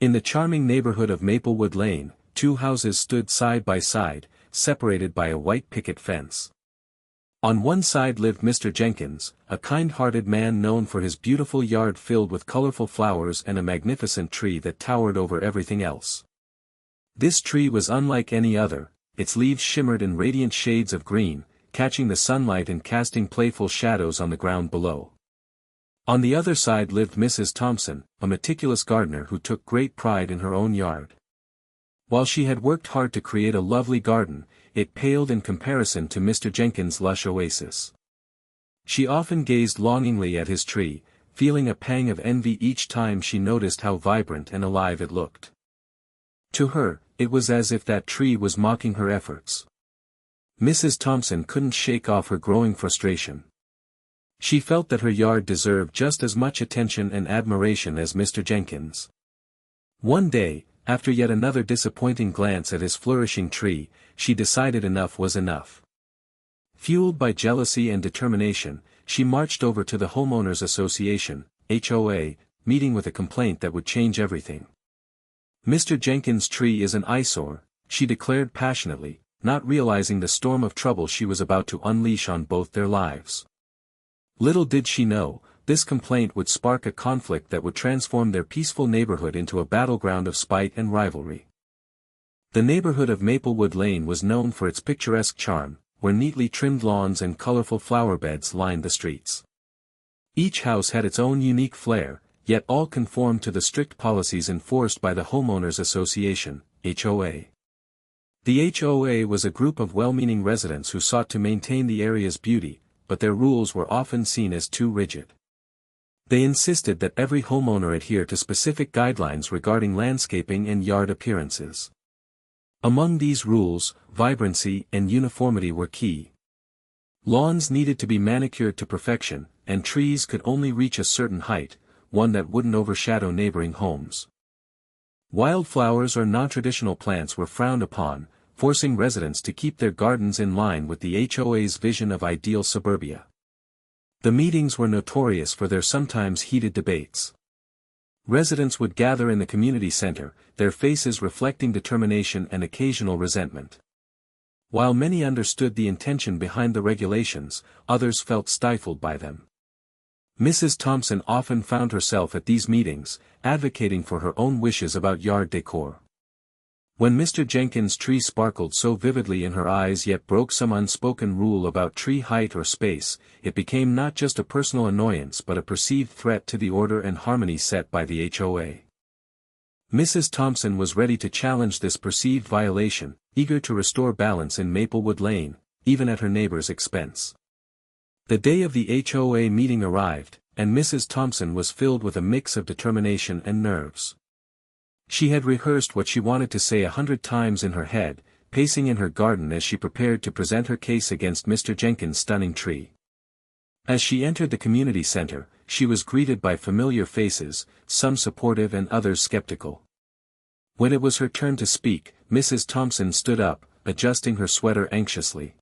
In the charming neighborhood of Maplewood Lane, two houses stood side by side, separated by a white picket fence. On one side lived Mr. Jenkins, a kind-hearted man known for his beautiful yard filled with colorful flowers and a magnificent tree that towered over everything else. This tree was unlike any other, its leaves shimmered in radiant shades of green, catching the sunlight and casting playful shadows on the ground below. On the other side lived Mrs. Thompson, a meticulous gardener who took great pride in her own yard. While she had worked hard to create a lovely garden, it paled in comparison to Mr. Jenkins' lush oasis. She often gazed longingly at his tree, feeling a pang of envy each time she noticed how vibrant and alive it looked. To her, it was as if that tree was mocking her efforts. Mrs. Thompson couldn't shake off her growing frustration. She felt that her yard deserved just as much attention and admiration as Mr. Jenkins. One day, after yet another disappointing glance at his flourishing tree, she decided enough was enough. Fueled by jealousy and determination, she marched over to the Homeowners Association, HOA, meeting with a complaint that would change everything. "Mr. Jenkins' tree is an eyesore," she declared passionately, not realizing the storm of trouble she was about to unleash on both their lives. Little did she know, this complaint would spark a conflict that would transform their peaceful neighborhood into a battleground of spite and rivalry. The neighborhood of Maplewood Lane was known for its picturesque charm, where neatly trimmed lawns and colorful flower beds lined the streets. Each house had its own unique flair, yet all conformed to the strict policies enforced by the Homeowners Association, HOA. The HOA was a group of well-meaning residents who sought to maintain the area's beauty, but their rules were often seen as too rigid. They insisted that every homeowner adhere to specific guidelines regarding landscaping and yard appearances. Among these rules, vibrancy and uniformity were key. Lawns needed to be manicured to perfection, and trees could only reach a certain height, one that wouldn't overshadow neighboring homes. Wildflowers or non-traditional plants were frowned upon, forcing residents to keep their gardens in line with the HOA's vision of ideal suburbia. The meetings were notorious for their sometimes heated debates. Residents would gather in the community center, their faces reflecting determination and occasional resentment. While many understood the intention behind the regulations, others felt stifled by them. Mrs. Thompson often found herself at these meetings, advocating for her own wishes about yard decor. When Mr. Jenkins' tree sparkled so vividly in her eyes yet broke some unspoken rule about tree height or space, it became not just a personal annoyance but a perceived threat to the order and harmony set by the HOA. Mrs. Thompson was ready to challenge this perceived violation, eager to restore balance in Maplewood Lane, even at her neighbor's expense. The day of the HOA meeting arrived, and Mrs. Thompson was filled with a mix of determination and nerves. She had rehearsed what she wanted to say 100 times in her head, pacing in her garden as she prepared to present her case against Mr. Jenkins' stunning tree. As she entered the community center, she was greeted by familiar faces, some supportive and others skeptical. When it was her turn to speak, Mrs. Thompson stood up, adjusting her sweater anxiously.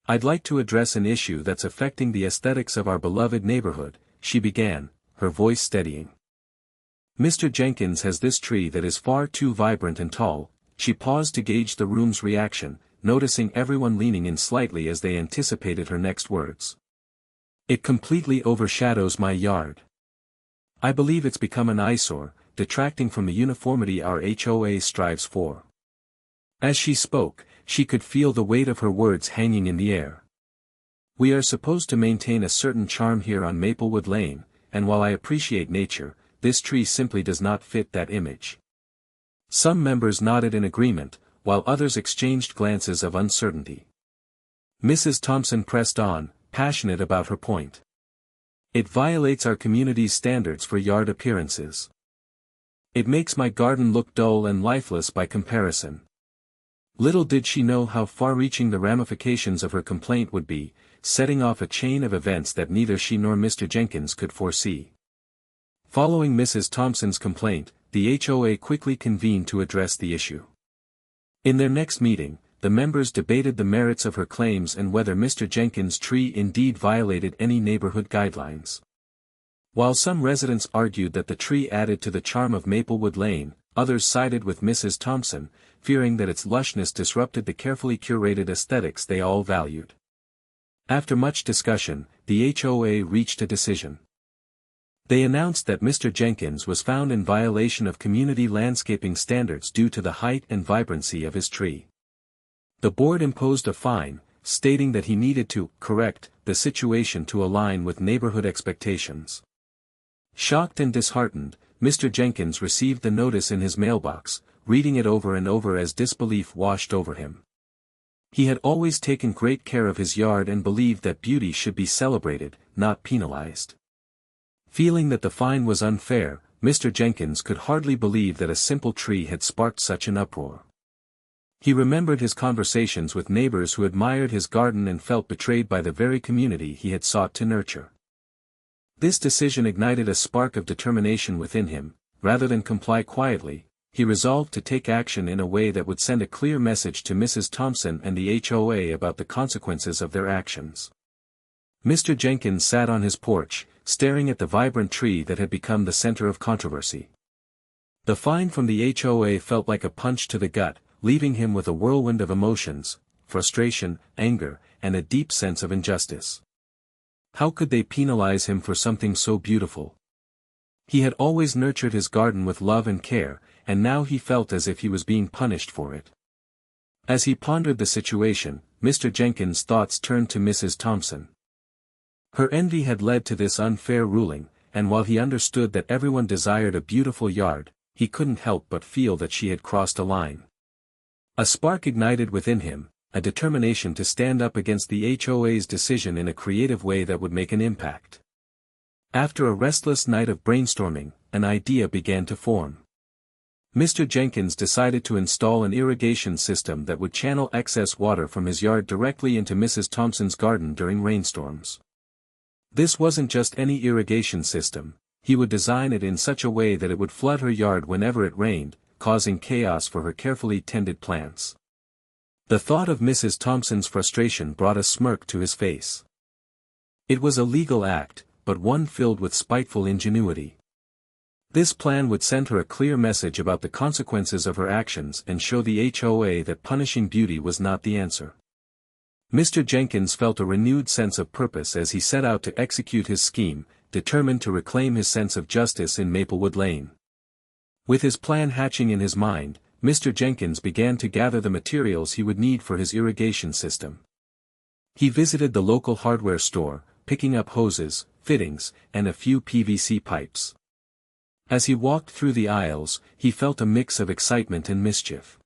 "I'd like to address an issue that's affecting the aesthetics of our beloved neighborhood," she began, her voice steadying. "Mr. Jenkins has this tree that is far too vibrant and tall." She paused to gauge the room's reaction, noticing everyone leaning in slightly as they anticipated her next words. "It completely overshadows my yard. I believe it's become an eyesore, detracting from the uniformity our HOA strives for." As she spoke, she could feel the weight of her words hanging in the air. "We are supposed to maintain a certain charm here on Maplewood Lane, and while I appreciate nature, this tree simply does not fit that image." Some members nodded in agreement, while others exchanged glances of uncertainty. Mrs. Thompson pressed on, passionate about her point. "It violates our community's standards for yard appearances. It makes my garden look dull and lifeless by comparison." Little did she know how far-reaching the ramifications of her complaint would be, setting off a chain of events that neither she nor Mr. Jenkins could foresee. Following Mrs. Thompson's complaint, the HOA quickly convened to address the issue. In their next meeting, the members debated the merits of her claims and whether Mr. Jenkins' tree indeed violated any neighborhood guidelines. While some residents argued that the tree added to the charm of Maplewood Lane, others sided with Mrs. Thompson, fearing that its lushness disrupted the carefully curated aesthetics they all valued. After much discussion, the HOA reached a decision. They announced that Mr. Jenkins was found in violation of community landscaping standards due to the height and vibrancy of his tree. The board imposed a fine, stating that he needed to correct the situation to align with neighborhood expectations. Shocked and disheartened, Mr. Jenkins received the notice in his mailbox, reading it over and over as disbelief washed over him. He had always taken great care of his yard and believed that beauty should be celebrated, not penalized. Feeling that the fine was unfair, Mr. Jenkins could hardly believe that a simple tree had sparked such an uproar. He remembered his conversations with neighbors who admired his garden and felt betrayed by the very community he had sought to nurture. This decision ignited a spark of determination within him. Rather than comply quietly, he resolved to take action in a way that would send a clear message to Mrs. Thompson and the HOA about the consequences of their actions. Mr. Jenkins sat on his porch, staring at the vibrant tree that had become the center of controversy. The fine from the HOA felt like a punch to the gut, leaving him with a whirlwind of emotions, frustration, anger, and a deep sense of injustice. How could they penalize him for something so beautiful? He had always nurtured his garden with love and care, and now he felt as if he was being punished for it. As he pondered the situation, Mr. Jenkins' thoughts turned to Mrs. Thompson. Her envy had led to this unfair ruling, and while he understood that everyone desired a beautiful yard, he couldn't help but feel that she had crossed a line. A spark ignited within him, a determination to stand up against the HOA's decision in a creative way that would make an impact. After a restless night of brainstorming, an idea began to form. Mr. Jenkins decided to install an irrigation system that would channel excess water from his yard directly into Mrs. Thompson's garden during rainstorms. This wasn't just any irrigation system, he would design it in such a way that it would flood her yard whenever it rained, causing chaos for her carefully tended plants. The thought of Mrs. Thompson's frustration brought a smirk to his face. It was a legal act, but one filled with spiteful ingenuity. This plan would send her a clear message about the consequences of her actions and show the HOA that punishing beauty was not the answer. Mr. Jenkins felt a renewed sense of purpose as he set out to execute his scheme, determined to reclaim his sense of justice in Maplewood Lane. With his plan hatching in his mind, Mr. Jenkins began to gather the materials he would need for his irrigation system. He visited the local hardware store, picking up hoses, fittings, and a few PVC pipes. As he walked through the aisles, he felt a mix of excitement and mischief.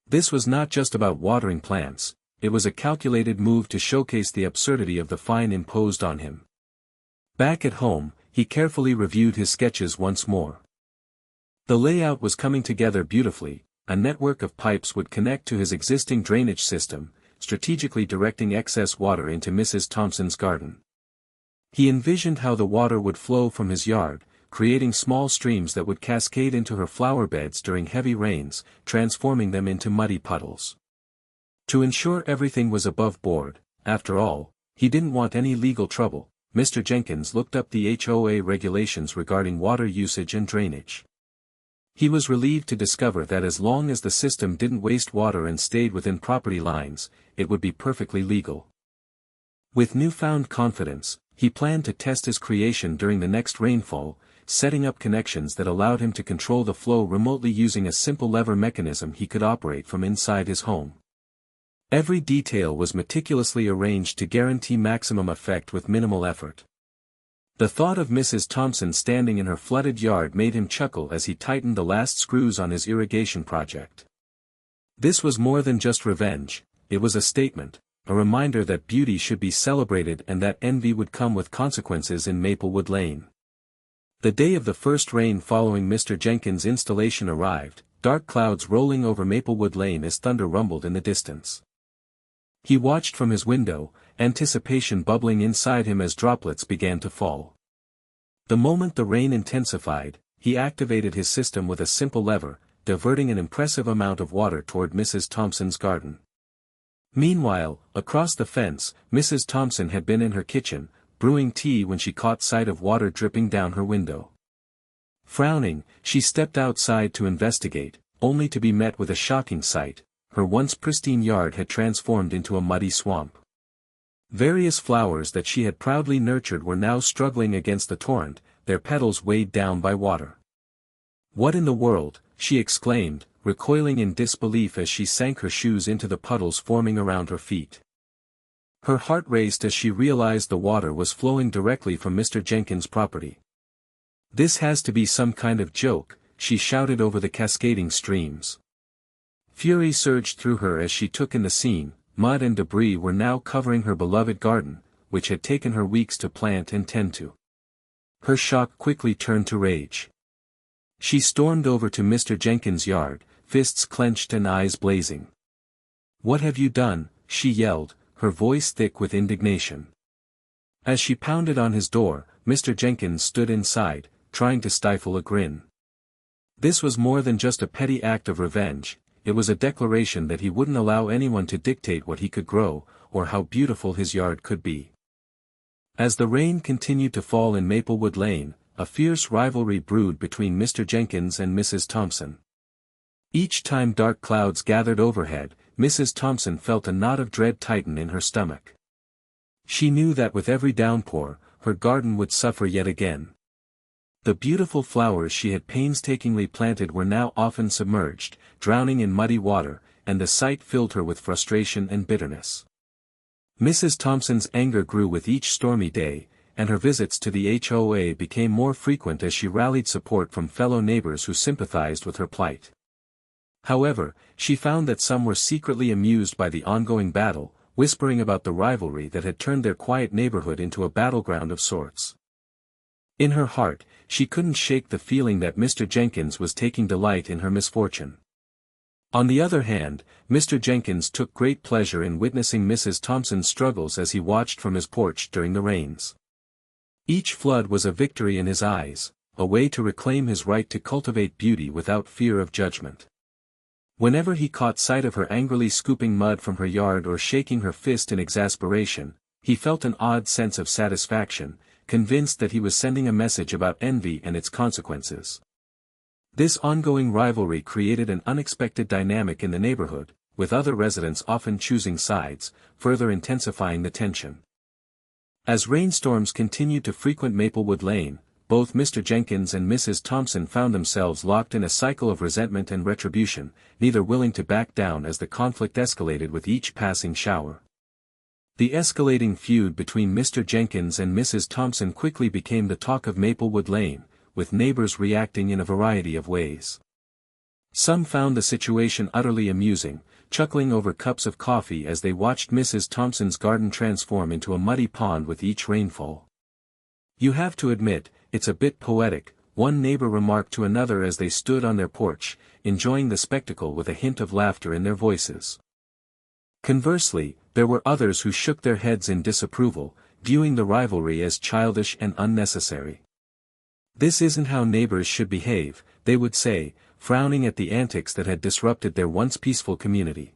This was not just about watering plants, it was a calculated move to showcase the absurdity of the fine imposed on him. Back at home, he carefully reviewed his sketches once more. The layout was coming together beautifully. A network of pipes would connect to his existing drainage system, strategically directing excess water into Mrs. Thompson's garden. He envisioned how the water would flow from his yard, creating small streams that would cascade into her flower beds during heavy rains, transforming them into muddy puddles. To ensure everything was above board, after all, he didn't want any legal trouble, Mr. Jenkins looked up the HOA regulations regarding water usage and drainage. He was relieved to discover that as long as the system didn't waste water and stayed within property lines, it would be perfectly legal. With newfound confidence, he planned to test his creation during the next rainfall, setting up connections that allowed him to control the flow remotely using a simple lever mechanism he could operate from inside his home. Every detail was meticulously arranged to guarantee maximum effect with minimal effort. The thought of Mrs. Thompson standing in her flooded yard made him chuckle as he tightened the last screws on his irrigation project. This was more than just revenge, it was a statement, a reminder that beauty should be celebrated and that envy would come with consequences in Maplewood Lane. The day of the first rain following Mr. Jenkins' installation arrived, dark clouds rolling over Maplewood Lane as thunder rumbled in the distance. He watched from his window, anticipation bubbling inside him as droplets began to fall. The moment the rain intensified, he activated his system with a simple lever, diverting an impressive amount of water toward Mrs. Thompson's garden. Meanwhile, across the fence, Mrs. Thompson had been in her kitchen, brewing tea when she caught sight of water dripping down her window. Frowning, she stepped outside to investigate, only to be met with a shocking sight: her once pristine yard had transformed into a muddy swamp. Various flowers that she had proudly nurtured were now struggling against the torrent, their petals weighed down by water. "What in the world?" she exclaimed, recoiling in disbelief as she sank her shoes into the puddles forming around her feet. Her heart raced as she realized the water was flowing directly from Mr. Jenkins' property. "This has to be some kind of joke," she shouted over the cascading streams. Fury surged through her as she took in the scene. Mud and debris were now covering her beloved garden, which had taken her weeks to plant and tend to. Her shock quickly turned to rage. She stormed over to Mr. Jenkins' yard, fists clenched and eyes blazing. "What have you done?" she yelled, her voice thick with indignation. As she pounded on his door, Mr. Jenkins stood inside, trying to stifle a grin. This was more than just a petty act of revenge, it was a declaration that he wouldn't allow anyone to dictate what he could grow, or how beautiful his yard could be. As the rain continued to fall in Maplewood Lane, a fierce rivalry brewed between Mr. Jenkins and Mrs. Thompson. Each time dark clouds gathered overhead, Mrs. Thompson felt a knot of dread tighten in her stomach. She knew that with every downpour, her garden would suffer yet again. The beautiful flowers she had painstakingly planted were now often submerged, drowning in muddy water, and the sight filled her with frustration and bitterness. Mrs. Thompson's anger grew with each stormy day, and her visits to the HOA became more frequent as she rallied support from fellow neighbors who sympathized with her plight. However, she found that some were secretly amused by the ongoing battle, whispering about the rivalry that had turned their quiet neighborhood into a battleground of sorts. In her heart, she couldn't shake the feeling that Mr. Jenkins was taking delight in her misfortune. On the other hand, Mr. Jenkins took great pleasure in witnessing Mrs. Thompson's struggles as he watched from his porch during the rains. Each flood was a victory in his eyes, a way to reclaim his right to cultivate beauty without fear of judgment. Whenever he caught sight of her angrily scooping mud from her yard or shaking her fist in exasperation, he felt an odd sense of satisfaction, convinced that he was sending a message about envy and its consequences. This ongoing rivalry created an unexpected dynamic in the neighborhood, with other residents often choosing sides, further intensifying the tension. As rainstorms continued to frequent Maplewood Lane, both Mr. Jenkins and Mrs. Thompson found themselves locked in a cycle of resentment and retribution, neither willing to back down as the conflict escalated with each passing shower. The escalating feud between Mr. Jenkins and Mrs. Thompson quickly became the talk of Maplewood Lane, with neighbors reacting in a variety of ways. Some found the situation utterly amusing, chuckling over cups of coffee as they watched Mrs. Thompson's garden transform into a muddy pond with each rainfall. "You have to admit, it's a bit poetic," one neighbor remarked to another as they stood on their porch, enjoying the spectacle with a hint of laughter in their voices. Conversely, there were others who shook their heads in disapproval, viewing the rivalry as childish and unnecessary. "This isn't how neighbors should behave," they would say, frowning at the antics that had disrupted their once peaceful community.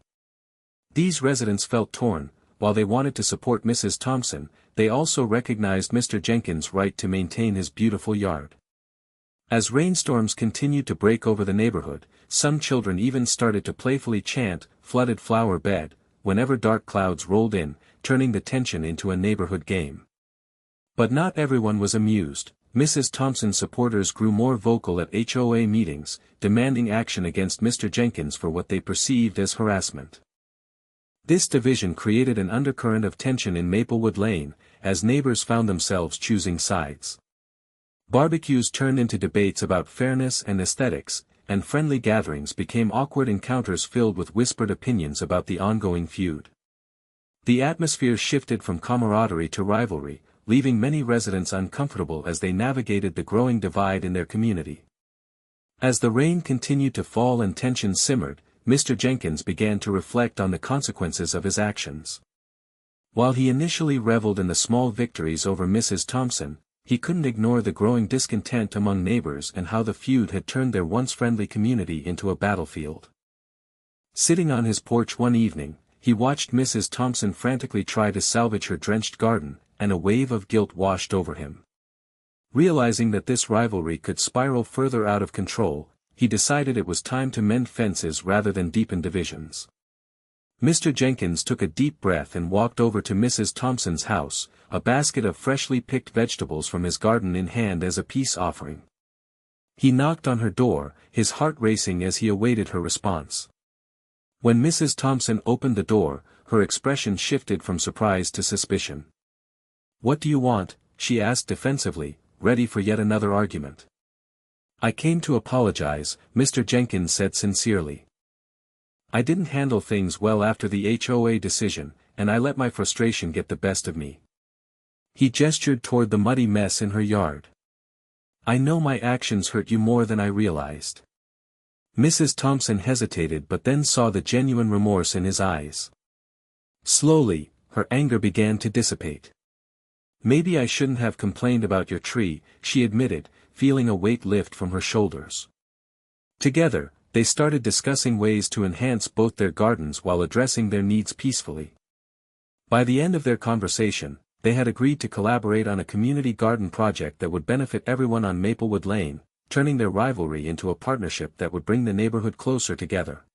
These residents felt torn. While they wanted to support Mrs. Thompson, they also recognized Mr. Jenkins' right to maintain his beautiful yard. As rainstorms continued to break over the neighborhood, some children even started to playfully chant, "Flooded flower bed," whenever dark clouds rolled in, turning the tension into a neighborhood game. But not everyone was amused. Mrs. Thompson's supporters grew more vocal at HOA meetings, demanding action against Mr. Jenkins for what they perceived as harassment. This division created an undercurrent of tension in Maplewood Lane, as neighbors found themselves choosing sides. Barbecues turned into debates about fairness and aesthetics, and friendly gatherings became awkward encounters filled with whispered opinions about the ongoing feud. The atmosphere shifted from camaraderie to rivalry, leaving many residents uncomfortable as they navigated the growing divide in their community. As the rain continued to fall and tension simmered, Mr. Jenkins began to reflect on the consequences of his actions. While he initially reveled in the small victories over Mrs. Thompson, he couldn't ignore the growing discontent among neighbors and how the feud had turned their once friendly community into a battlefield. Sitting on his porch one evening, he watched Mrs. Thompson frantically try to salvage her drenched garden, and a wave of guilt washed over him. Realizing that this rivalry could spiral further out of control, he decided it was time to mend fences rather than deepen divisions. Mr. Jenkins took a deep breath and walked over to Mrs. Thompson's house, a basket of freshly picked vegetables from his garden in hand as a peace offering. He knocked on her door, his heart racing as he awaited her response. When Mrs. Thompson opened the door, her expression shifted from surprise to suspicion. "What do you want?" she asked defensively, ready for yet another argument. "I came to apologize," Mr. Jenkins said sincerely. "I didn't handle things well after the HOA decision, and I let my frustration get the best of me." He gestured toward the muddy mess in her yard. "I know my actions hurt you more than I realized." Mrs. Thompson hesitated but then saw the genuine remorse in his eyes. Slowly, her anger began to dissipate. "Maybe I shouldn't have complained about your tree," she admitted, feeling a weight lift from her shoulders. Together, they started discussing ways to enhance both their gardens while addressing their needs peacefully. By the end of their conversation, they had agreed to collaborate on a community garden project that would benefit everyone on Maplewood Lane, turning their rivalry into a partnership that would bring the neighborhood closer together.